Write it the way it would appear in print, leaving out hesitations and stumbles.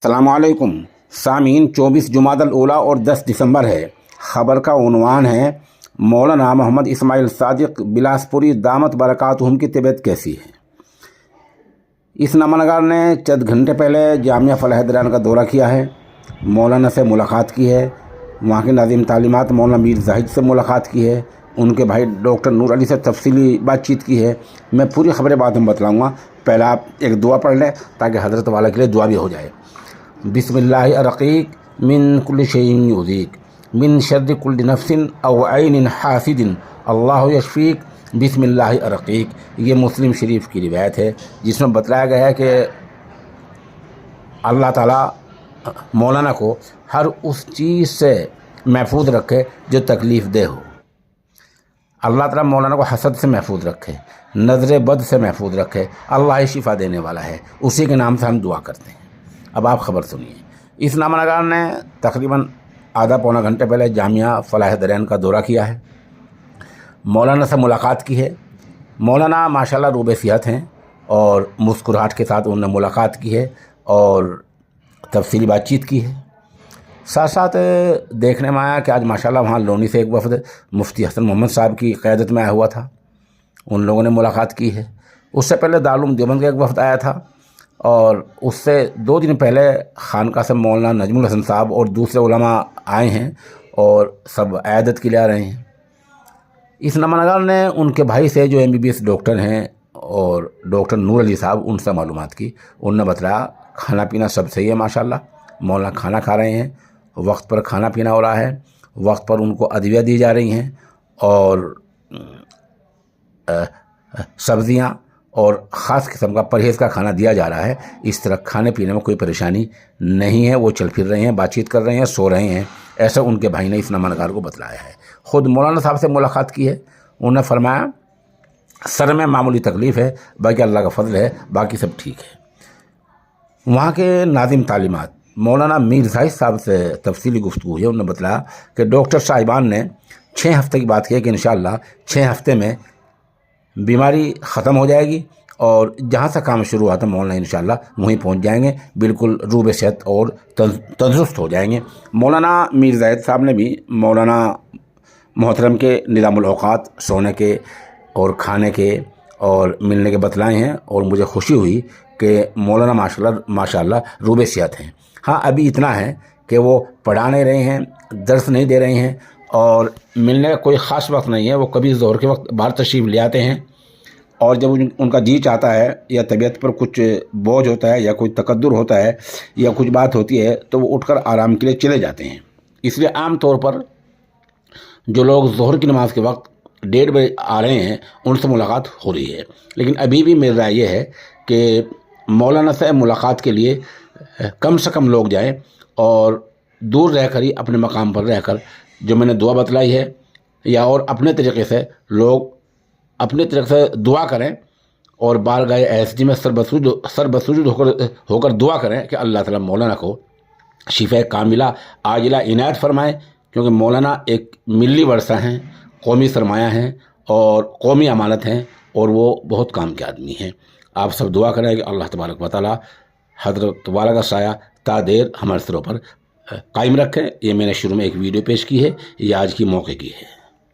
अस्सलामु अलैकुम सामीन। 24 जुमादल उला और 10 दिसंबर है। ख़बर का उन्वान है मौलाना मोहम्मद इस्माइल सादिक बिलासपुरी दामत बरकातुहुम की तबीयत कैसी है। इस नमनगार ने चंद घंटे पहले जामिया फलाह दरान का दौरा किया है, मौलाना से मुलाकात की है, वहाँ के नाज़िम तालीमात मौलाना मीर जाहिद से मुलाकात की है, उनके भाई डॉक्टर नूर अली से तफसीली बातचीत की है। मैं पूरी खबरें बाद में बतलाऊँगा, पहले आप एक दुआ पढ़ लें ताकि हज़रत वाला के लिए दुआ भी हो जाए। बिस्मिल्लाहि अर्रक़ीक़ मिन कुल्लि शैइन युज़ीक मिन शर्रि कुल्लि नफ्सिन औ ऐनिन हासिदिन अल्लाहु यशफ़ीक बिस्मिल्लाहि अर्रक़ीक़। ये मुस्लिम शरीफ की रिवायत है जिसमें बतलाया गया है कि अल्लाह ताला मौलाना को हर उस चीज़ से महफूज रखे जो तकलीफ़ दे हो। अल्लाह ताला मौलाना को हसद से महफूज रखे, नज़र बद से महफूज रखे। अल्लाह ही शिफा देने वाला है, उसी के नाम से हम दुआ करते हैं। अब आप खबर सुनिए। इस नामनगार ने तकरीबन आधा पौना घंटे पहले जामिया फलाह दरैन का दौरा किया है, मौलाना से मुलाकात की है। मौलाना माशाल्लाह रूबे सेहत हैं और मुस्कुराहट के साथ उन्होंने मुलाकात की है और तफसीली बातचीत की है। साथ साथ देखने में आया कि आज माशाल्लाह वहाँ लोनी से एक वफ़द मुफ्ती हसन मोहम्मद साहब की क़यादत में आया हुआ था, उन लोगों ने मुलाकात की है। उससे पहले दारुल उलूम देवबंद का एक वफ़द आया था और उससे 2 दिन पहले खानका से मौलाना नजमुल हसन साहब और दूसरे उलमा आए हैं और सब क़यादत के लिए आ रहे हैं। इस नमनगार ने उनके भाई से जो MBBS डॉक्टर हैं और डॉक्टर नूर अली साहब, उनसे मालूमात की। उन्होंने बताया खाना पीना सब सही है माशाल्लाह, मौलाना खाना खा रहे हैं, वक्त पर खाना पीना हो रहा है, वक्त पर उनको अदविया दी जा रही हैं और सब्ज़ियाँ और ख़ास किस्म का परहेज़ का खाना दिया जा रहा है। इस तरह खाने पीने में कोई परेशानी नहीं है, वो चल फिर रहे हैं, बातचीत कर रहे हैं, सो रहे हैं, ऐसा उनके भाई ने इस नमनगार को बतलाया है। ख़ुद मौलाना साहब से मुलाकात की है, उन्होंने फरमाया सर में मामूली तकलीफ़ है, बाकी अल्लाह का फजल है, बाकी सब ठीक है। वहाँ के नाज़िम तालीमात मौलाना मीर जाहिद साहब से तफसीली गुफ्तगू हुई है। उन्होंने बताया कि डॉक्टर साहिबान ने 6 हफ़्ते की बात की है कि इंशाअल्लाह 6 हफ़्ते में बीमारी ख़त्म हो जाएगी और जहाँ से काम शुरू हुआ था मौलाना इंशाअल्लाह वहीं पहुँच जाएंगे, बिल्कुल रूबे सेहत और तंदुरुस्त हो जाएंगे। मौलाना मीर जाहिद साहब ने भी मौलाना मोहतरम के निज़ामुल औक़ात, सोने के और खाने के और मिलने के बतलाए हैं और मुझे खुशी हुई कि मौलाना माशाल्लाह रूबे सेहत हैं। हाँ, अभी इतना है कि वो पढ़ा नहीं रहे हैं, दर्स नहीं दे रहे हैं और मिलने का कोई ख़ास वक्त नहीं है। वो कभी ज़ोहर के वक्त बाहर तशरीफ़ ले आते हैं और जब उनका जी चाहता है या तबीयत पर कुछ बोझ होता है या कोई तकद्दुर होता है या कुछ बात होती है तो वो उठकर आराम के लिए चले जाते हैं। इसलिए आम तौर पर जो लोग ज़ोहर की नमाज के वक्त 1:30 बजे आ रहे हैं उनसे मुलाकात हो रही है। लेकिन अभी भी मेरी राय ये है कि मौलाना से मुलाकात के लिए कम से कम लोग जाएं और दूर रहकर ही अपने मकाम पर रहकर जो मैंने दुआ बतलाई है या और अपने तरीक़े से लोग अपने तरीक़े से दुआ करें और बारगाह ASD में सरबसुजूद होकर दुआ करें कि अल्लाह ताला मौलाना को शिफा कामिला आजिला इनायत फरमाए, क्योंकि मौलाना एक मिली वर्सा हैं, कौमी सरमाया हैं और कौमी अमानत हैं और वो बहुत काम के आदमी हैं। आप सब दुआ करें कि अल्लाह तबारक व तआला हज़रत वाला का साया तादेर हमारे सिरों पर कायम रखें। ये मैंने शुरू में एक वीडियो पेश की है, ये आज की मौके की है।